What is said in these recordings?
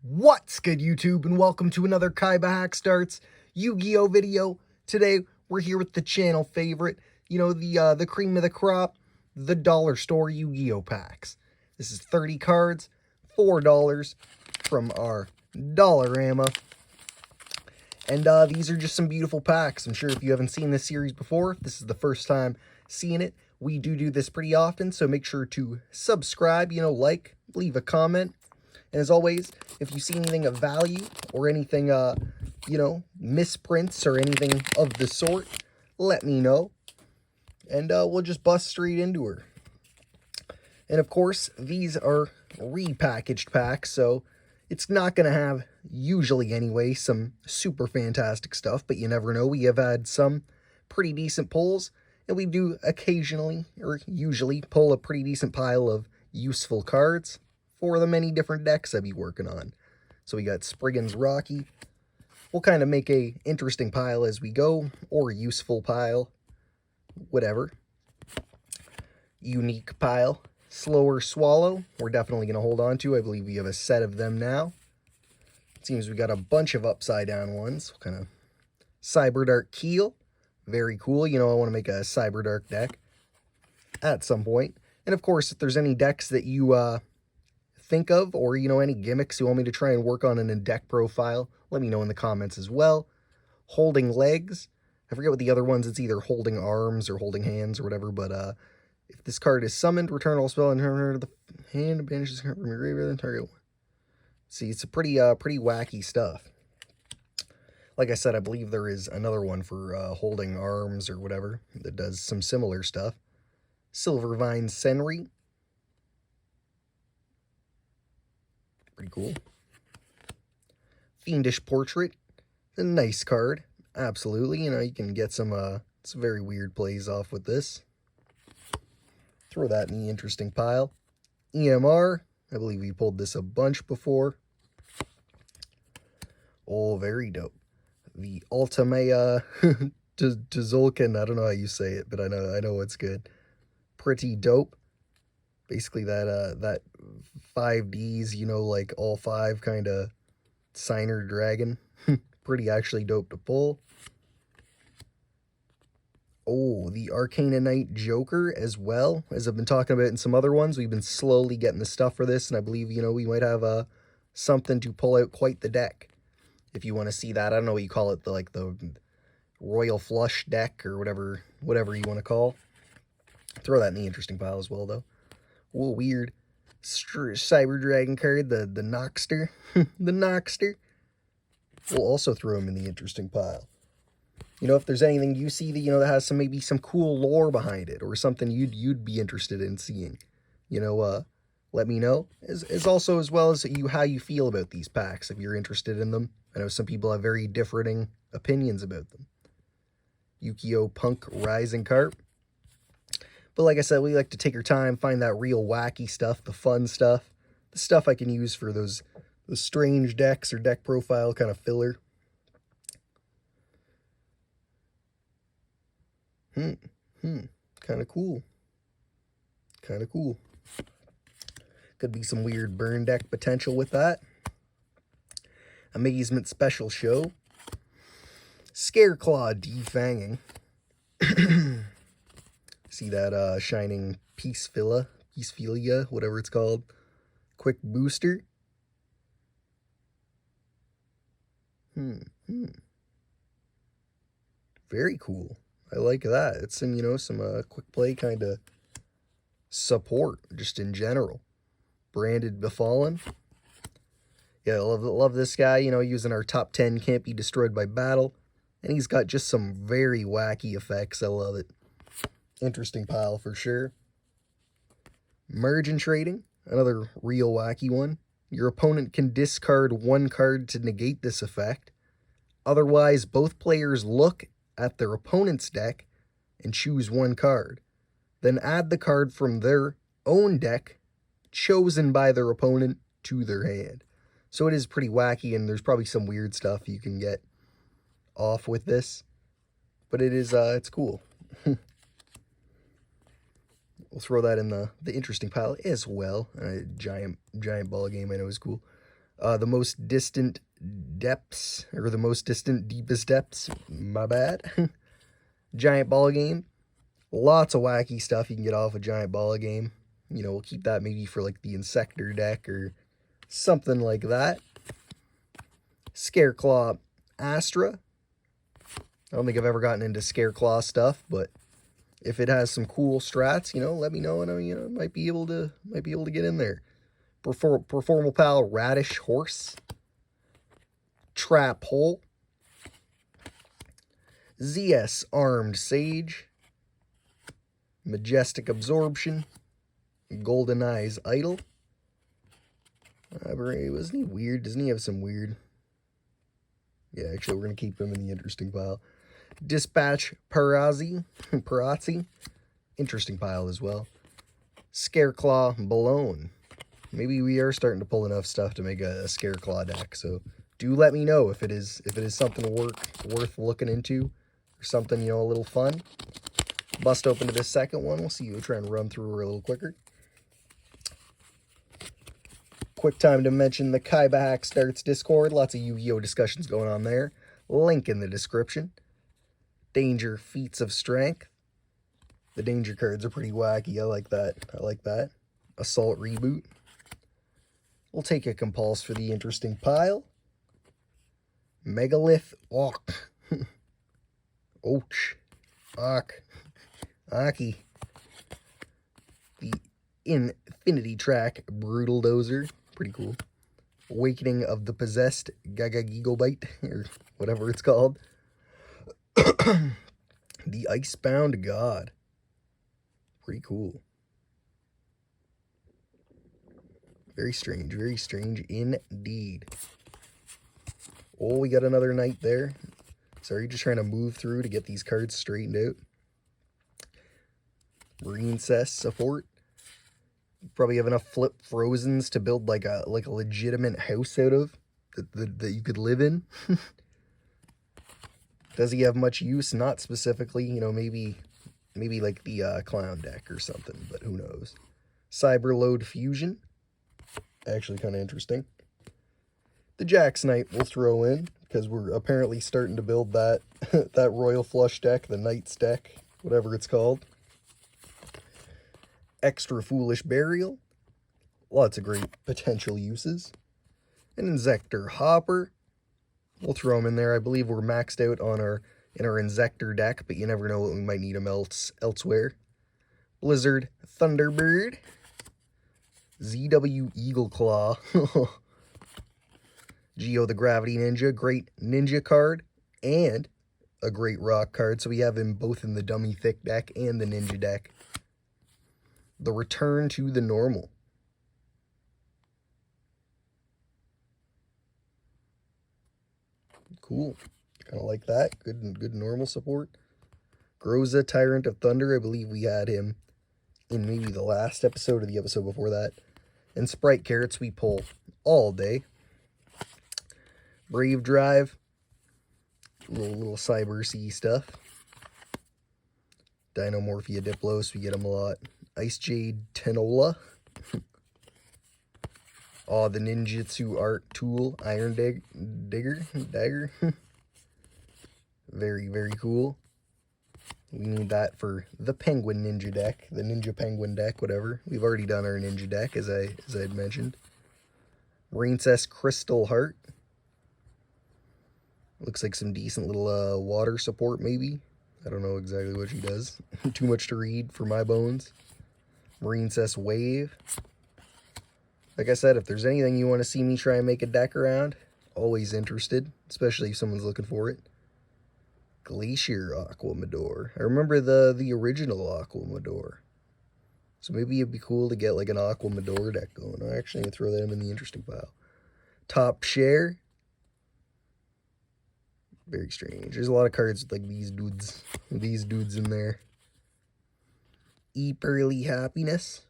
What's good, YouTube, and welcome to another KaibaHacksDartz Yu-Gi-Oh video. Today, we're here with the channel favorite, the cream of the crop, the dollar store Yu-Gi-Oh packs. This is 30 cards, $4 from our Dollarama. And these are just some beautiful packs. I'm sure if you haven't seen this series before, if this is the first time seeing it, we do this pretty often, so make sure to subscribe, like, leave a comment. And as always, if you see anything of value or anything, misprints or anything of the sort, let me know. And we'll just bust straight into her. And of course, these are repackaged packs, so it's not going to have, usually anyway, some super fantastic stuff. But you never know. We have had some pretty decent pulls. And we do occasionally, or usually, pull a pretty decent pile of useful cards for the many different decks I'd be working on. So we got Spriggan's Rocky. We'll kind of make a interesting pile as we go, or a useful pile, whatever. Unique pile. Slower Swallow, we're definitely going to hold on to. I believe we have a set of them now. It seems we got a bunch of upside down ones. Kind of Cyberdark Keel. Very cool. I want to make a Cyberdark deck at some point. And of course, if there's any decks that you think of, or any gimmicks you want me to try and work on in a deck profile, let me know in the comments as well. Holding Legs, I forget what the other ones, it's either Holding Arms or Holding Hands or whatever, but if this card is summoned, return all spell and turn to the hand and banish this card from your graveyard and target one. See, it's a pretty wacky stuff. Like I said, I believe there is another one for Holding Arms or whatever that does some similar stuff. Silvervine Senri. Pretty cool. Fiendish Portrait. A nice card. Absolutely. You can get some very weird plays off with this. Throw that in the interesting pile. EMR. I believe we pulled this a bunch before. Oh, very dope. The Ultimate Tzolk'in. I don't know how you say it, but I know it's good. Pretty dope. Basically that 5Ds, like all 5 kind of signer dragon. Pretty actually dope to pull. Oh, the Arcana Knight Joker as well. As I've been talking about in some other ones, we've been slowly getting the stuff for this, and I believe, we might have something to pull out quite the deck. If you want to see that, I don't know what you call it, the Royal Flush deck or whatever you want to call. Throw that in the interesting pile as well, though. Whoa, weird. Cyber Dragon card, the Noxter. The Noxter. We'll also throw him in the interesting pile. If there's anything you see that, that has maybe some cool lore behind it, or something you'd be interested in seeing, let me know. As well as how you feel about these packs, if you're interested in them. I know some people have very differing opinions about them. Yugioh Punk Rising Carp. But like I said, we like to take our time, find that real wacky stuff, the fun stuff, the stuff I can use for those strange decks or deck profile kind of filler. Kind of cool. Kind of cool. Could be some weird burn deck potential with that. Amazement Special Show. Scareclaw Defanging. See that Shining Peacephilia, whatever it's called. Quick Booster. Very cool. I like that. It's some quick play kind of support, just in general. Branded Befallen. Yeah, I love this guy, using our top 10 can't be destroyed by battle. And he's got just some very wacky effects. I love it. Interesting pile for sure. Merge and Trading, another real wacky one. Your opponent can discard 1 card to negate this effect. Otherwise, both players look at their opponent's deck and choose 1 card. Then add the card from their own deck, chosen by their opponent, to their hand. So it is pretty wacky, and there's probably some weird stuff you can get off with this. But it is, it's cool. We'll throw that in the interesting pile as well. Giant ball game, I know is cool. The most distant depths, or the most distant deepest depths, my bad. Giant ball game. Lots of wacky stuff you can get off a giant ball game. You know, we'll keep that maybe for like the Insector deck or something like that. Scareclaw Astra. I don't think I've ever gotten into Scareclaw stuff, but if it has some cool strats, you know, let me know, and I might be able to get in there. Performal Pal Radish Horse. Trap Hole. ZS Armed Sage. Majestic Absorption. Golden Eyes Idol. Wasn't he weird? Doesn't he have some weird? Yeah, actually, we're going to keep him in the interesting pile. Dispatch Parazzi. Interesting pile as well. Scareclaw Balone. Maybe we are starting to pull enough stuff to make a Scareclaw deck, so do let me know if it is something worth looking into, or something, you know, a little fun. Bust open to this second one. We'll see. We'll try and run through her a little quicker. Quick time to mention the KaibaHacksDartz Discord. Lots of Yu-Gi-Oh discussions going on there. Link in the description. Danger Feats of Strength. The danger cards are pretty wacky. I like that. Assault Reboot. We'll take a Compulse for the interesting pile. Megalith Awk. Ouch. Aki. The Infinity Track Brutal Dozer. Pretty cool. Awakening of the Possessed Gigobite, or whatever it's called. The Icebound God. Pretty cool. Very strange indeed. Oh, we got another knight there. Sorry, just trying to move through to get these cards straightened out. Marine Cess support. Probably have enough flip Frozens to build like a legitimate house out of that you could live in. Does he have much use? Not specifically. You know, maybe like the clown deck or something, but who knows. Cyberload Fusion. Actually kind of interesting. The Jack's Knight we'll throw in, because we're apparently starting to build that that Royal Flush deck, the Knight's deck, whatever it's called. Extra Foolish Burial. Lots of great potential uses. An Insector Hopper. We'll throw them in there. I believe we're maxed out on our Insector deck, but you never know what we might need them elsewhere. Blizzard Thunderbird. ZW Eagle Claw. Yugioh the Gravity Ninja. Great Ninja card. And a great Rock card. So we have him both in the Dummy Thick deck and the Ninja deck. The Return to the Normal. Cool. Kind of like that. Good normal support. Groza, Tyrant of Thunder. I believe we had him in maybe the last episode or the episode before that. And Sprite Carrots we pull all day. Brave Drive. Little Cyber Sea stuff. Dinomorphia Diplos. We get them a lot. Ice Jade Tenola. Oh, the Ninjutsu Art Tool. Iron Dagger. Very, very cool. We need that for the Penguin Ninja deck. The Ninja Penguin deck, whatever. We've already done our Ninja deck, as I had mentioned. Raincess Crystal Heart. Looks like some decent little water support, maybe. I don't know exactly what she does. Too much to read for my bones. Raincess Wave. Like I said, if there's anything you want to see me try and make a deck around, always interested, especially if someone's looking for it. Glacier Aquamador. I remember the original Aquamador. So maybe it'd be cool to get like an Aquamador deck going. I'm actually going to throw that in the interesting pile. Top Share. Very strange. There's a lot of cards with like these dudes in there. Early Happiness.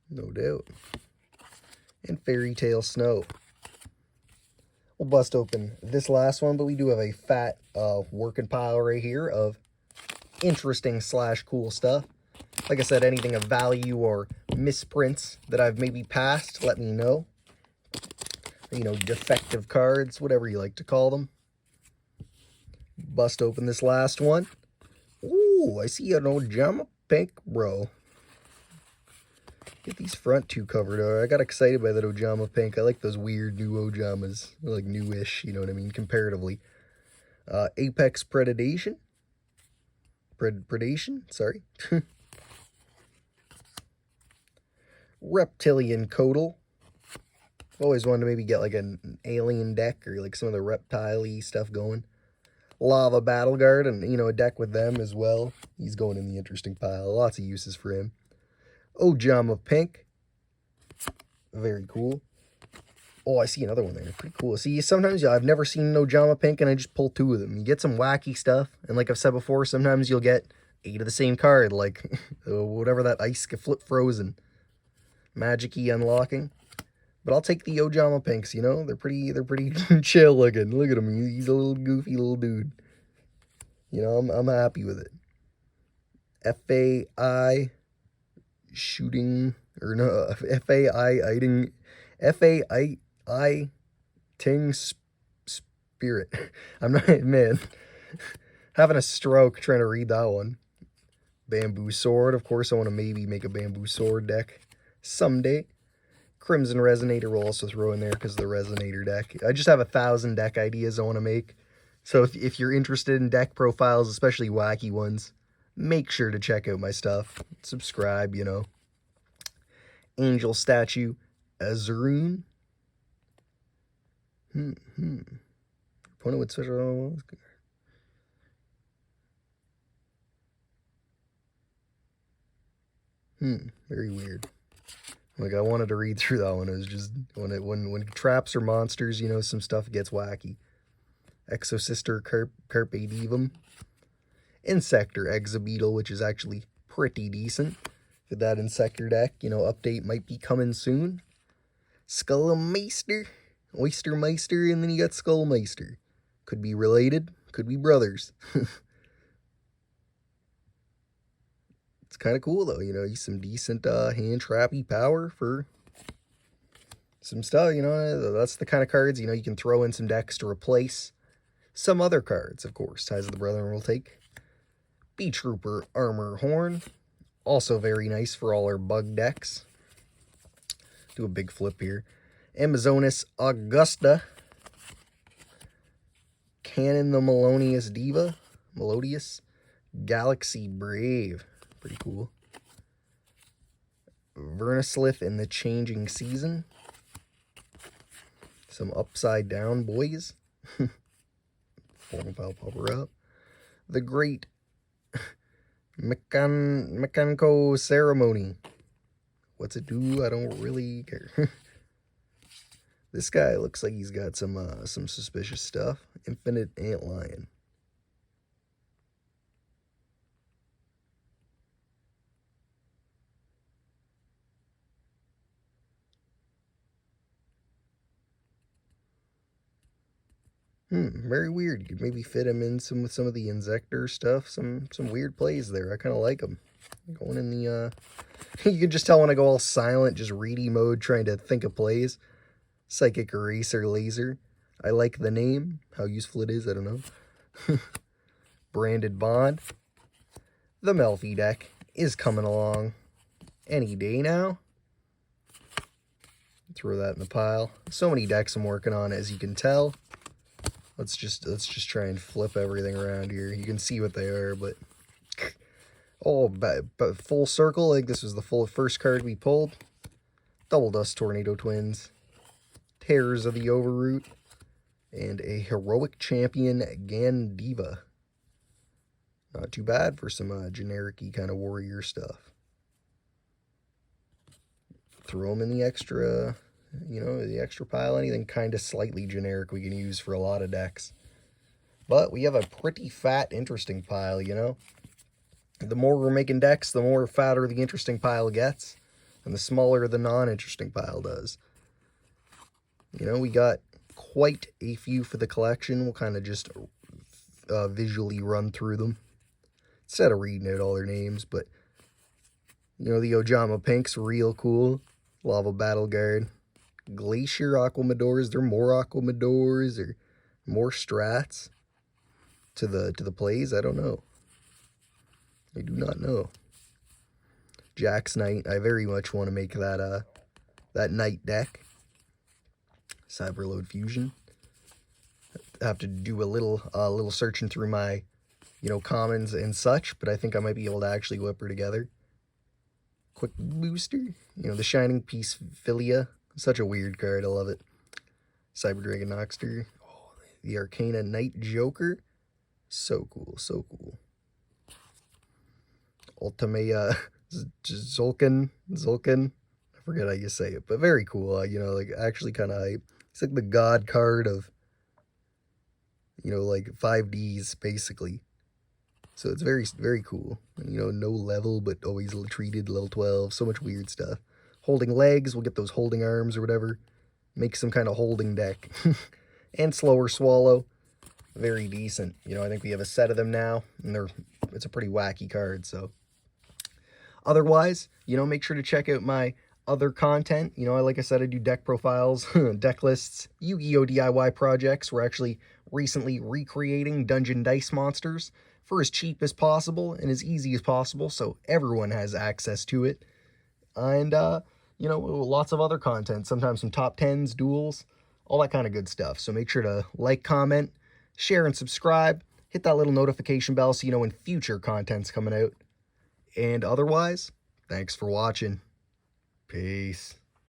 No doubt. And Fairy Tale Snow. We'll bust open this last one, but we do have a fat working pile right here of interesting / cool stuff. Like I said, anything of value or misprints that I've maybe passed, let me know. You know, defective cards, whatever you like to call them. Bust open this last one. Ooh, I see an Ojama Pink, bro. Get these front two covered. I got excited by that Ojama Pink. I like those weird new Ojamas. They're like newish, you know what I mean, comparatively. Apex Predation. Predation, sorry. Reptilian Codal. Always wanted to maybe get like an alien deck or like some of the reptile-y stuff going. Lava Battle Guard, and you know, a deck with them as well. He's going in the interesting pile. Lots of uses for him. Ojama Pink. Very cool. Oh, I see another one there. Pretty cool. See, sometimes I've never seen an Ojama Pink, and I just pull 2 of them. You get some wacky stuff, and like I've said before, sometimes you'll get 8 of the same card, like whatever that Ice Flip Frozen. Magic-y unlocking. But I'll take the Ojama Pinks, you know? They're pretty chill looking. Look at him. He's a little goofy little dude. You know, I'm happy with it. FAI shooting, or no, FAI ting spirit. I'm not, man, having a stroke trying to read that one. Bamboo Sword. Of course, I want to maybe make a Bamboo Sword deck someday. Crimson Resonator will also throw in there because of the Resonator deck. I just have 1,000 deck ideas I want to make. So if you're interested in deck profiles, especially wacky ones, make sure to check out my stuff. Subscribe, you know. Angel Statue, Azuroon. Opponent with special... Very weird. Like, I wanted to read through that one. It was just, when traps or monsters, you know, some stuff gets wacky. Exosister Carpe Divum. Insector Exobeetle, which is actually pretty decent. For that Insector deck, you know, update might be coming soon. Skullmeister. Oystermeister, and then you got Skullmeister. Could be related, could be brothers. It's kind of cool, though, you know, some decent hand trappy power for some stuff, you know. That's the kind of cards, you know, you can throw in some decks to replace some other cards, of course. Ties of the Brethren will take. Bee Trooper Armor Horn. Also very nice for all our bug decks. Do a big flip here. Amazonas Augusta. Cannon the Melodious Diva. Melodious. Galaxy Brave. Pretty cool. Vernislith in the Changing Season. Some Upside Down boys. Formal Pile Popper up. The Great Mechanical Ceremony. What's it do? I don't really care. This guy looks like he's got some suspicious stuff. Infinite Antlion. Very weird. You could maybe fit him in with some of the Insector stuff. Some weird plays there. I kind of like them. Going in the, you can just tell when I go all silent, just ready mode, trying to think of plays. Psychic Eraser Laser. I like the name. How useful it is, I don't know. Branded Bond. The Melfi deck is coming along any day now. Throw that in the pile. So many decks I'm working on, as you can tell. Let's just try and flip everything around here. You can see what they are, but but full circle. I think this was the first card we pulled. Double Dust Tornado Twins, Terrors of the Overroot, and a Heroic Champion Gandiva. Not too bad for some generic-y kind of warrior stuff. Throw them in the extra. You know, the extra pile, anything kind of slightly generic we can use for a lot of decks. But we have a pretty fat, interesting pile, you know. The more we're making decks, the more fatter the interesting pile gets. And the smaller the non-interesting pile does. You know, we got quite a few for the collection. We'll kind of just visually run through them. Instead of reading out all their names, but You know, the Ojama Pink's real cool. Lava Battle Guard. Glacier Aquamadors. There more Aquamadors or more strats to the plays? I don't know. I do not know. Jack's Knight. I very much want to make that that Knight deck. Cyberload Fusion. I have to do a little searching through my, you know, commons and such, but I think I might be able to actually whip her together. Quick Booster. You know, the Shining Peace Philia. Such a weird card. I love it. Cyber Dragon Noxter. Oh, the Arcana Knight Joker. So cool. So cool. Ultimate Zulkin. I forget how you say it, but very cool. You know, like actually kind of hype. It's like the god card of, you know, like 5Ds basically. So it's very, very cool. You know, no level, but always treated level 12. So much weird stuff. Holding legs, we'll get those holding arms or whatever. Make some kind of holding deck. And Slower Swallow. Very decent. You know, I think we have a set of them now, and it's a pretty wacky card, so. Otherwise, you know, make sure to check out my other content. You know, like I said, I do deck profiles, deck lists, Yu-Gi-Oh! DIY projects. We're actually recently recreating Dungeon Dice monsters for as cheap as possible and as easy as possible, so everyone has access to it. And, you know, lots of other content, sometimes some top 10s, duels, all that kind of good stuff. So make sure to like, comment, share, and subscribe. Hit that little notification bell so you know when future content's coming out. And otherwise, thanks for watching. Peace.